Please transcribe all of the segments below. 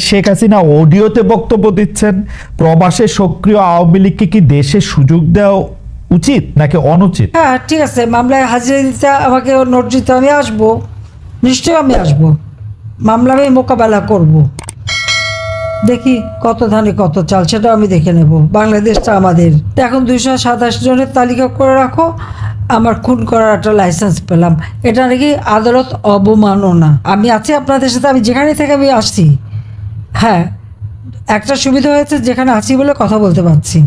শেখ হাসিনা অডিওতে বক্তব্য দিচ্ছেন, প্রবাসে সক্রিয় আওয়ামী লীগকে কি দেশে সুযোগ দেওয়া উচিত নাকি অনুচিত? হ্যাঁ ঠিক আছে, মামলায় হাজিরা দিতে আমাকে নোট দিতে, আমি আসবো, নিশ্চয়ই আমি আসবো, মামলা আমি মোকাবেলা করব। দেখি কত ধানে কত চাল, সেটাও আমি দেখে নেব। বাংলাদেশটা আমাদের। এখন 227 জনের তালিকা করে রাখো, আমার খুন করার একটা লাইসেন্স পেলাম, এটা নাকি আদালত অবমাননা। আমি আছি আপনাদের সাথে, আমি যেখানে থেকে আমি আসছি। হ্যাঁ, একটা সুবিধা হয়েছে, যেখানে আছি বলে কথা বলতে পারছি।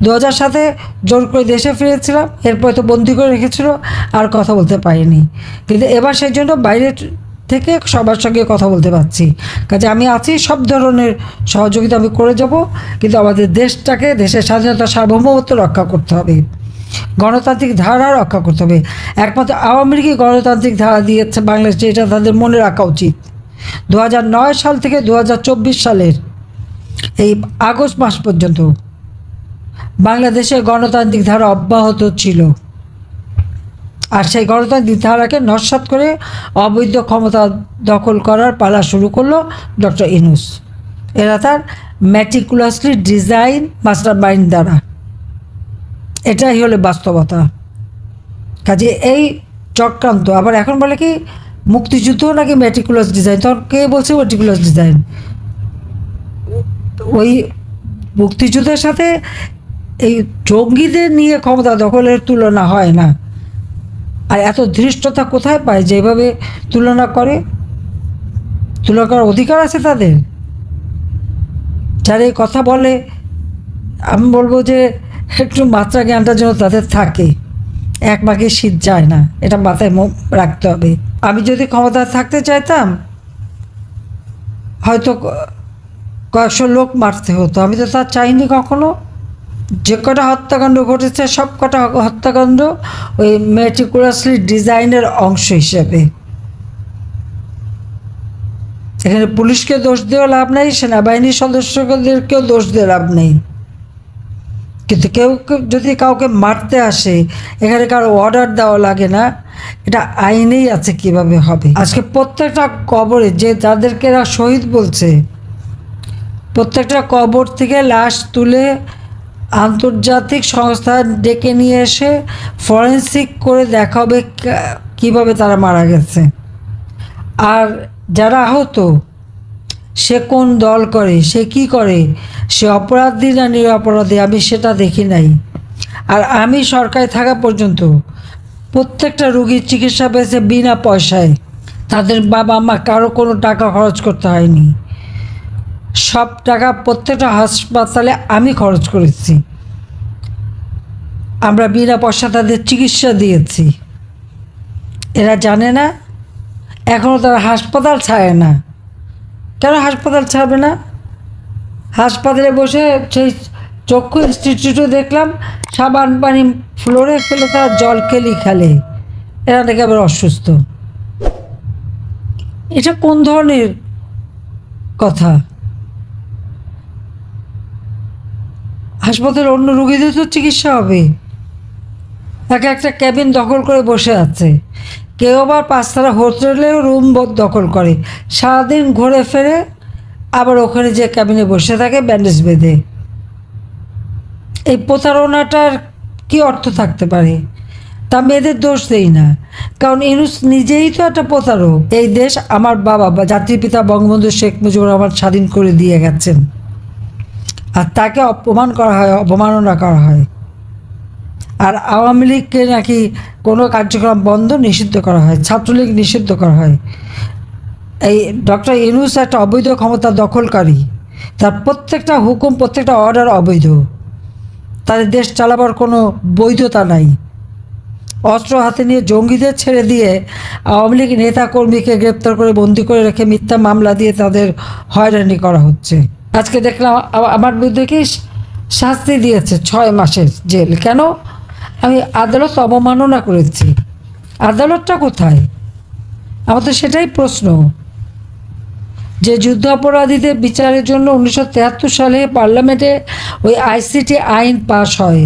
2007 জোর করে দেশে ফিরেছিলাম, এরপর তো বন্দি করে রেখেছিল, আর কথা বলতে পারিনি। কিন্তু এবার সেই জন্য বাইরে থেকে সবার সঙ্গে কথা বলতে পারছি। কাজে আমি আছি, সব ধরনের সহযোগিতা আমি করে যাব, কিন্তু আমাদের দেশটাকে, দেশের স্বাধীনতা সার্বভৌমত্ব রক্ষা করতে হবে, গণতান্ত্রিক ধারা রক্ষা করতে হবে। একমাত্র আওয়ামী লীগই গণতান্ত্রিক ধারা দিয়েছে বাংলাদেশে, এটা তাদের মনে রাখা উচিত। 2009 সাল থেকে 2024 সালের এই আগস্ট মাস পর্যন্ত বাংলাদেশের গণতান্ত্রিক ধারা অব্যাহত ছিল, আর সেই গণতান্ত্রিক ধারাকে নস্যাৎ করে অবৈধ ক্ষমতা দখল করার পালা শুরু করলো ডক্টর ইউনূস। এরা তার ম্যাটিকুলাসলি ডিজাইন মাস্টার মাইন্ড দ্বারা। এটাই হলো বাস্তবতা। কাজে এই চক্রান্ত আবার এখন বলে কি মুক্তিযুদ্ধ নাকি ম্যাটিকুলাস ডিজাইন, তখন কে বলছে ম্যাটিকুলাস ডিজাইন? ওই মুক্তিযুদ্ধের সাথে এই জঙ্গিদের নিয়ে ক্ষমতা দখলের তুলনা হয় না। আর এত ধৃষ্টতা কোথায় পায় যেভাবে তুলনা করে? তুলনা করার অধিকার আছে তাদের? যারা এই কথা বলে, আমি বলবো যে একটু মাত্রা জ্ঞানটা যেন তাদের থাকে। এক বাকি শীত যায় না, এটা মাথায় রাখতে হবে। আমি যদি ক্ষমতা থাকতে চাইতাম, হয়তো কয়েকশো লোক মারতে হতো, আমি তো তা চাইনি কখনো। যে কটা হত্যাকাণ্ড ঘটেছে, সব কটা হত্যাকাণ্ড ওই মেটিকুলাসলি ডিজাইনের অংশ হিসেবে। এখানে পুলিশকে দোষ দেওয়া লাভ নেই, সেনাবাহিনীর সদস্যদেরকেও দোষ দিয়ে লাভ নেই। কিন্তু কেউ যদি কাউকে মারতে আসে, এখানে কারো অর্ডার দেওয়া লাগে না, এটা আইনেই আছে কিভাবে হবে। আজকে প্রত্যেকটা কবরে যে যাদেরকে এরা শহীদ বলছে, প্রত্যেকটা কবর থেকে লাশ তুলে আন্তর্জাতিক সংস্থা ডেকে নিয়ে এসে ফরেন্সিক করে দেখা হবে কীভাবে তারা মারা গেছে। আর যারা আহত, সে কোন দল করে, সে কি করে, সে অপরাধী না নিরপরাধী, আমি সেটা দেখি নাই। আর আমি সরকারে থাকা পর্যন্ত প্রত্যেকটা রোগীর চিকিৎসা পেয়েছে বিনা পয়সায়। তাদের বাবা মা কারো কোনো টাকা খরচ করতে হয়নি, সব টাকা প্রত্যেকটা হাসপাতালে আমি খরচ করেছি। আমরা বিনা পয়সা তাদের চিকিৎসা দিয়েছি। এরা জানে না, এখনও তারা হাসপাতাল ছাড়ে না। কেন হাসপাতাল ছাড়বে না? হাসপাতালে বসে সেই চক্ষু ইনস্টিটিউটে দেখলাম সাবান পানি ফ্লোরে ফেলে তারা জল কেলি খেলে। এরা নাকি আবার অসুস্থ। এটা কোন ধরনের কথা? হাসপাতালে অন্য রোগীদের তো চিকিৎসা হবে। একটা ক্যাবিন দখল করে বসে আছে। কেউ আবার 5 তারা হোটেলেও রুম দখল করে, সারাদিন ঘুরে ফেরে আবার ওখানে যে ক্যাবিনে বসে থাকে ব্যান্ডেজ বেঁধে। এই প্রতারণাটার কি অর্থ থাকতে পারে? তা মেয়েদের দোষ দেই না, কারণ ইউনূস নিজেই তো একটা প্রতারক। এই দেশ আমার বাবা বা জাতির পিতা বঙ্গবন্ধু শেখ মুজিবুর রহমান স্বাধীন করে দিয়ে গেছেন, আর তাকে অপমান করা হয়, অবমাননা করা হয়। আর আওয়ামী লীগকে নাকি কোনো কার্যক্রম বন্ধ নিষিদ্ধ করা হয়, ছাত্রলীগ নিষিদ্ধ করা হয়। এই ডক্টর ইউনূস একটা অবৈধ ক্ষমতা দখলকারী, তার প্রত্যেকটা হুকুম, প্রত্যেকটা অর্ডার অবৈধ। তাদের দেশ চালাবার কোনো বৈধতা নাই। অস্ত্র হাতে নিয়ে জঙ্গিদের ছেড়ে দিয়ে আওয়ামী লীগ নেতাকর্মীকে গ্রেপ্তার করে বন্দি করে রেখে মিথ্যা মামলা দিয়ে তাদের হয়রানি করা হচ্ছে। আজকে দেখলাম আমার বিরুদ্ধে কি শাস্তি দিয়েছে 6 মাসের জেল। কেন? আমি আদালত অবমাননা করেছি। আদালতটা কোথায়? আমার তো সেটাই প্রশ্ন। যে যুদ্ধ অপরাধীদের বিচারের জন্য 1973 সালে পার্লামেন্টে ওই আইসিটি আইন পাস হয়,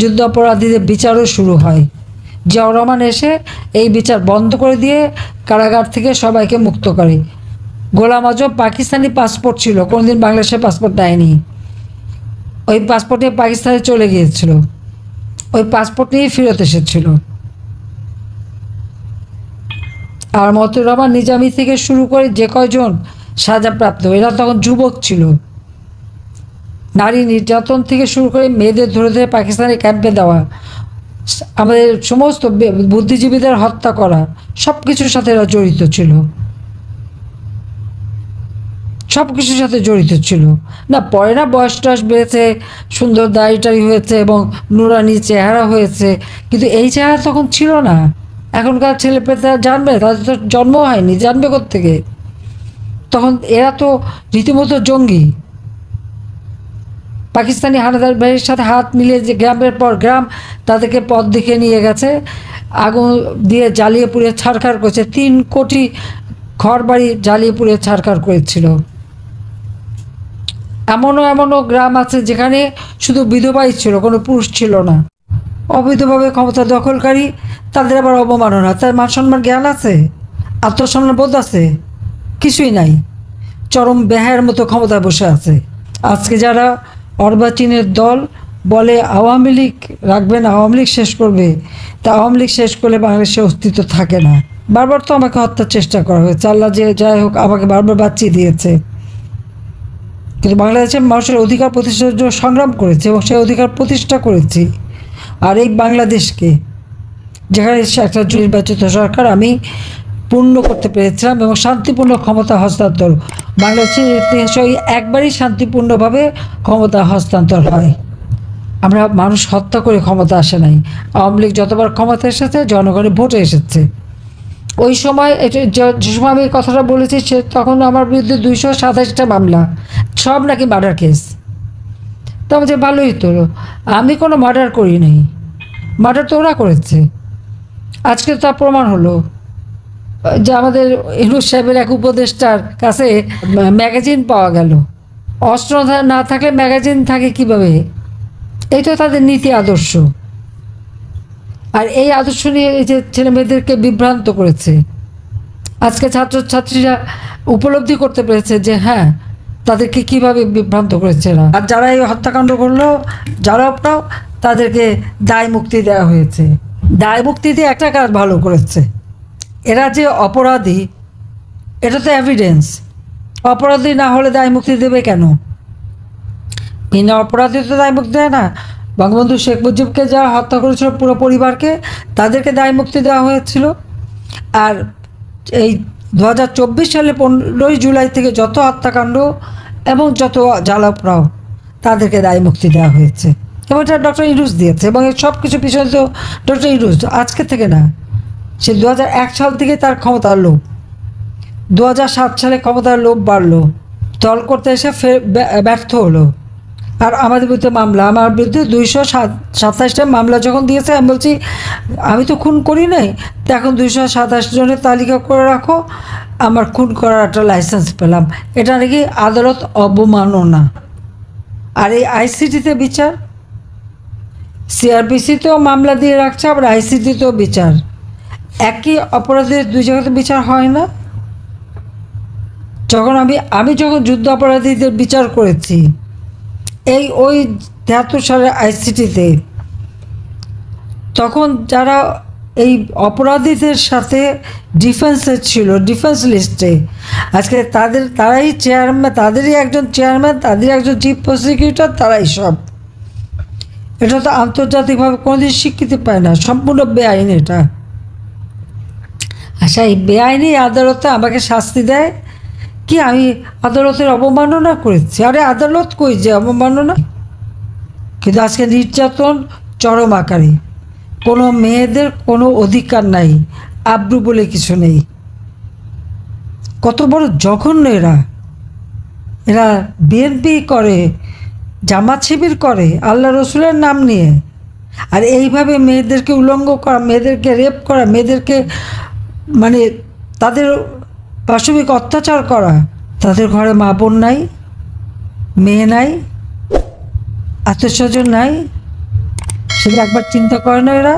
যুদ্ধ অপরাধীদের বিচারও শুরু হয়। জিয়াউর রহমান এসে এই বিচার বন্ধ করে দিয়ে কারাগার থেকে সবাইকে মুক্ত করে। গোলাম আজম পাকিস্তানি পাসপোর্ট ছিল, কোনোদিন বাংলাদেশের পাসপোর্ট নেয়নি। ওই পাসপোর্ট নিয়ে পাকিস্তানে চলে গিয়েছিল, ওই পাসপোর্ট নিয়েই ফেরত এসেছিল। আর মতিউর রহমান নিজামী থেকে শুরু করে যে কয়জন সাজাপ্রাপ্ত, এরা তখন যুবক ছিল। নারী নির্যাতন থেকে শুরু করে মেয়েদের ধরে ধরে পাকিস্তানি ক্যাম্পে দেওয়া, আমাদের সমস্ত বুদ্ধিজীবীদের হত্যা করা, সব কিছুর সাথে এরা জড়িত ছিল, সব কিছুর সাথে জড়িত ছিল। না পরে না বয়স টয়স বেড়েছে, সুন্দর দাড়ি হয়েছে এবং নুরানি চেহারা হয়েছে, কিন্তু এই চেহারা তখন ছিল না। এখনকার ছেলে পেলে জানবে, তাদের তো জন্ম হয়নি, জানবে কোত্থেকে? তখন এরা তো রীতিমতো জঙ্গি। পাকিস্তানি হানাদার বাহিনীর সাথে হাত মিলিয়ে যে গ্রামের পর গ্রাম তাদেরকে পথ দেখিয়ে নিয়ে গেছে, আগুন দিয়ে জ্বালিয়ে পুড়িয়ে ছারখার করেছে, 3 কোটি ঘর বাড়ি জ্বালিয়ে পুড়িয়ে ছারখার করেছিল। এমনও গ্রাম আছে যেখানে শুধু বিধবাই ছিল, কোনো পুরুষ ছিল না। অবৈধভাবে ক্ষমতা দখলকারী, তাদের আবার অবমাননা, তার মান সম্মান জ্ঞান আছে, আত্মসম্মান বোধ আছে? কিছুই নাই, চরম বেহায়ের মতো ক্ষমতায় বসে আছে। আজকে যারা অর্বাচীনের দল বলে আওয়ামী লীগ রাখবেন, আওয়ামী লীগ শেষ করবে, তা আওয়ামী লীগ শেষ করলে বাংলাদেশের অস্তিত্ব থাকে না। বারবার তো আমাকে হত্যার চেষ্টা করা হয়েছে, আল্লাহ যে যাই হোক আমাকে বারবার বাঁচিয়ে দিয়েছে, কিন্তু বাংলাদেশের মানুষের অধিকার প্রতিষ্ঠার জন্য সংগ্রাম করেছে এবং সেই অধিকার প্রতিষ্ঠা করেছি। আর এই বাংলাদেশকে, যেখানে একটা নির্বাচিত সরকার আমি পূর্ণ করতে পেরেছিলাম এবং শান্তিপূর্ণ ক্ষমতা হস্তান্তর, বাংলাদেশের ইতিহাসে একবারই শান্তিপূর্ণভাবে ক্ষমতা হস্তান্তর হয়। আমরা মানুষ হত্যা করে ক্ষমতা আসে নাই। আওয়ামী লীগ যতবার ক্ষমতা এসেছে জনগণের ভোটে এসেছে। ওই সময় যে সময় আমি কথাটা বলেছি সে তখন আমার বিরুদ্ধে 227টা মামলা, সব নাকি মার্ডার কেস। তো যে ভালোই তো, আমি কোনো মার্ডার করি নাই, মার্ডার তো ওরা করেছে। আজকে তা প্রমাণ হলো যে আমাদের ইউনূস সাহেবের এক উপদেষ্টার কাছে ম্যাগাজিন পাওয়া গেল। অস্ত্র না থাকলে ম্যাগাজিন থাকে কিভাবে? এই তো তাদের নীতি আদর্শ। আর এই আদর্শ নিয়ে এই যে ছেলে মেয়েদেরকে বিভ্রান্ত করেছে। আজকে ছাত্রছাত্রীরা উপলব্ধি করতে পেরেছে যে হ্যাঁ, তাদেরকে কিভাবে বিভ্রান্ত করেছে এরা। আর যারা এই হত্যাকাণ্ড করলো, যারা আপনার, তাদেরকে দায় মুক্তি দেওয়া হয়েছে। দায় মুক্তি দিয়ে একটা কাজ ভালো করেছে, এরা যে অপরাধী এটা তো এভিডেন্স। অপরাধী না হলে দায় মুক্তি দেবে কেন? বিনা অপরাধী তো দায় মুক্তি দেয় না। বঙ্গবন্ধু শেখ মুজিবকে যারা হত্যা করেছিল পুরো পরিবারকে, তাদেরকে দায় মুক্তি দেওয়া হয়েছিল। আর এই 2024 সালে 15ই জুলাই থেকে যত হত্যাকাণ্ড এবং যত জ্বালাপড়াও, তাদেরকে দায় মুক্তি দেওয়া হয়েছে এবং এটা ডক্টর ইউনূস দিয়েছে। এবং এই সব কিছু পিছনে তো ডক্টর ইউনূস, আজকে থেকে না, সে 2001 সাল থেকে তার ক্ষমতার লোভ, 2007 সালে ক্ষমতার লোভ বাড়লো, দল করতে এসে ব্যর্থ হলো। আর আমাদের বিরুদ্ধে মামলা, আমার বিরুদ্ধে 227টা মামলা যখন দিয়েছে, আমি বলছি আমি তো খুন করি নাই, তো এখন 227 জনের তালিকা করে রাখো, আমার খুন করার একটা লাইসেন্স পেলাম। এটা নাকি আদালত অবমাননা। আর এই আইসিটিতে বিচার, সিআরপিসিতেও মামলা দিয়ে রাখছে, আবার আইসিটিতেও বিচার। একই অপরাধের 2 জায়গাতে বিচার হয় না? যখন আমি যখন যুদ্ধ অপরাধীদের বিচার করেছি ওই 73 সালের আইসিটিতে, তখন যারা এই অপরাধীদের সাথে ডিফেন্সে ছিল, ডিফেন্স লিস্টে, আজকে তারাই চেয়ারম্যান, তাদেরই একজন চেয়ারম্যান, তাদেরই একজন চিফ প্রসিকিউটর, তারাই সব। এটা তো আন্তর্জাতিকভাবে কোনোদিন স্বীকৃতি পায় না, সম্পূর্ণ বেআইন এটা। আচ্ছা, এই বেআইনি আদালতে আমাকে শাস্তি দেয় কি আমি আদালতের অবমাননা করেছি? আরে আদালত কই যে অবমাননা? কিন্তু আজকে নির্যাতন চরম আকারে, কোনো মেয়েদের কোনো অধিকার নাই, আব্রু বলে কিছু নেই। কত বড় জঘন্য এরা বিএনপি করে, জামাত শিবির করে আল্লাহ রসুলের নাম নিয়ে, আর এইভাবে মেয়েদেরকে উলঙ্গ করা, মেয়েদেরকে রেপ করা, মেয়েদেরকে মানে তাদের পাশবিক অত্যাচার করা। তাদের ঘরে মা বোন নাই, মেয়ে নাই, আত্মীয়স্বজন নাই, সেটা একবার চিন্তা করে না এরা?